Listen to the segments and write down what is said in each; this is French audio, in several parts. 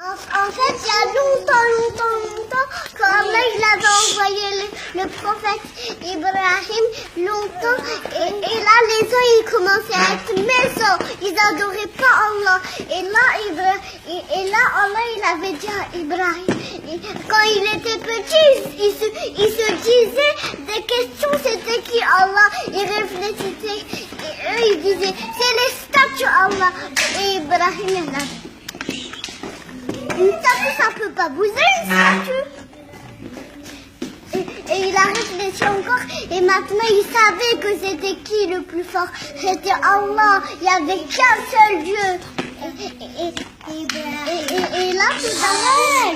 En fait, il y a longtemps, quand Allah il avait envoyé le prophète Ibrahim, longtemps, et là les gens ils commençaient à être méchants, ils n'adoraient pas Allah. Et là Allah il avait dit à Ibrahim, quand il était petit, il se disait des questions, c'était qui Allah, il réfléchissait, et eux ils disaient, c'est les statues Allah. Et Ibrahim il a dit, une statue, ça peut pas bouger, une statue. Et il a réfléchi encore, et maintenant il savait que c'était qui le plus fort. C'était Allah, il n'y avait qu'un seul Dieu. Et là, tout à l'heure,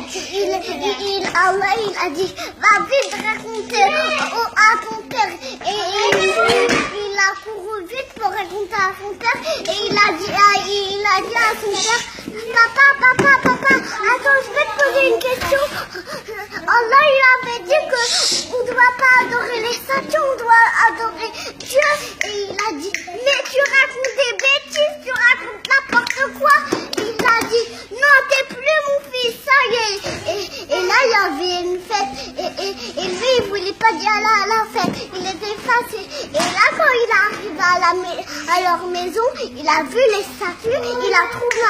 Allah il a dit, va vite raconter à ton père. Et il a couru vite pour raconter à son père. Et il a dit à son père, papa, attends, je vais te poser une question. Allah il avait dit qu'on ne doit pas adorer les statues, on doit adorer Dieu. Et il a dit, mais tu racontes des bêtises, tu racontes n'importe quoi. Il a dit, non, t'es plus mon fils, ça y est. Et là, il y avait une fête. Et lui, il voulait pas y aller à la fête. Il était fâché. Et là, quand il est arrivé à leur maison, il a vu les statues, il a trouvé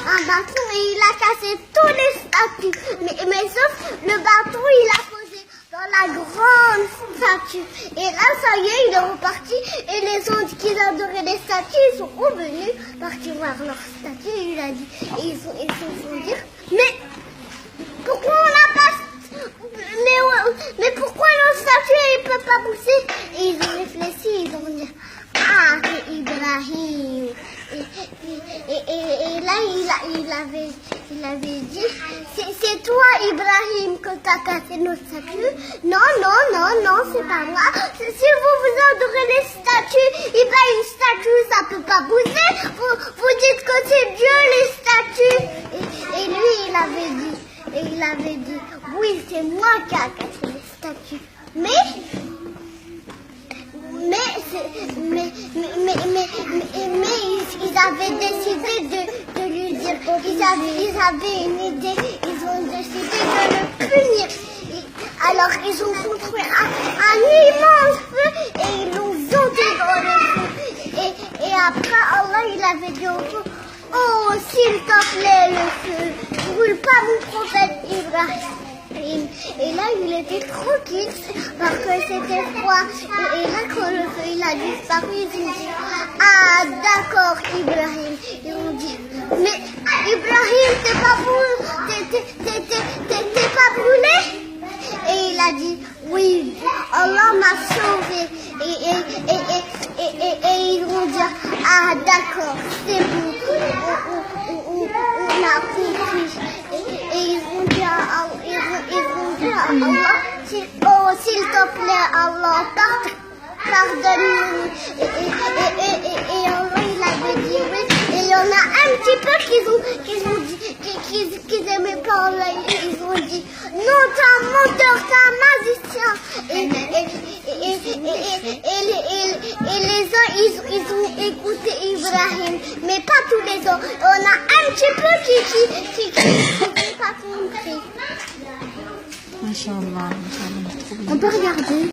un bâton et il a cassé tous les statues. Mais sauf le bâton, il a posé dans la grande statue. Et là, ça y est, il est reparti. Et les autres qui adoraient les statues, ils sont revenus, partir voir leur statue. Et il a dit, et ils se sont dit, mais pourquoi on n'a pas... Mais pourquoi nos statues ne peuvent pas pousser? Et ils ont réfléchi, ils ont dit, ah, c'est Ibrahim. Et là, il avait dit, c'est toi, Ibrahim, que tu as cassé nos statues. Non, c'est pas moi. Si vous adorez les statues, et bien une statue, ça peut pas bouger. Vous dites que c'est Dieu, les statues. Et lui, il avait dit, oui, c'est moi qui a cassé les statues. Mais ils avaient décidé de lui dire, ils avaient une idée, ils ont décidé de le punir. Alors ils ont construit un immense feu et ils l'ont jeté dans le feu. Et après Allah il avait dit au feu, oh s'il te plaît le feu, brûle pas mon prophète Ibrahim. Et là, il était tranquille parce que c'était froid. Et là, quand le feu il a disparu, ils ont dit, ah d'accord Ibrahim. Ils ont dit, mais Ibrahim, t'es pas brûlé? Et il a dit, oui, Allah m'a sauvé. Et ils vont dire, ah d'accord, c'est bon, on a compris. Et ils vont dire à Allah, oh s'il te plaît Allah, pardonne-nous. Et Allah il avait dit oui. Et il y en a un petit peu qu'ils aimaient pas Allah. Ils ont dit, non t'es un menteur, t'es un magicien. Et les gens ils ont écouté Ibrahim, mais pas tous les gens. On a un petit peu qui n'ont pas compris. Masha'Allah. On peut regarder.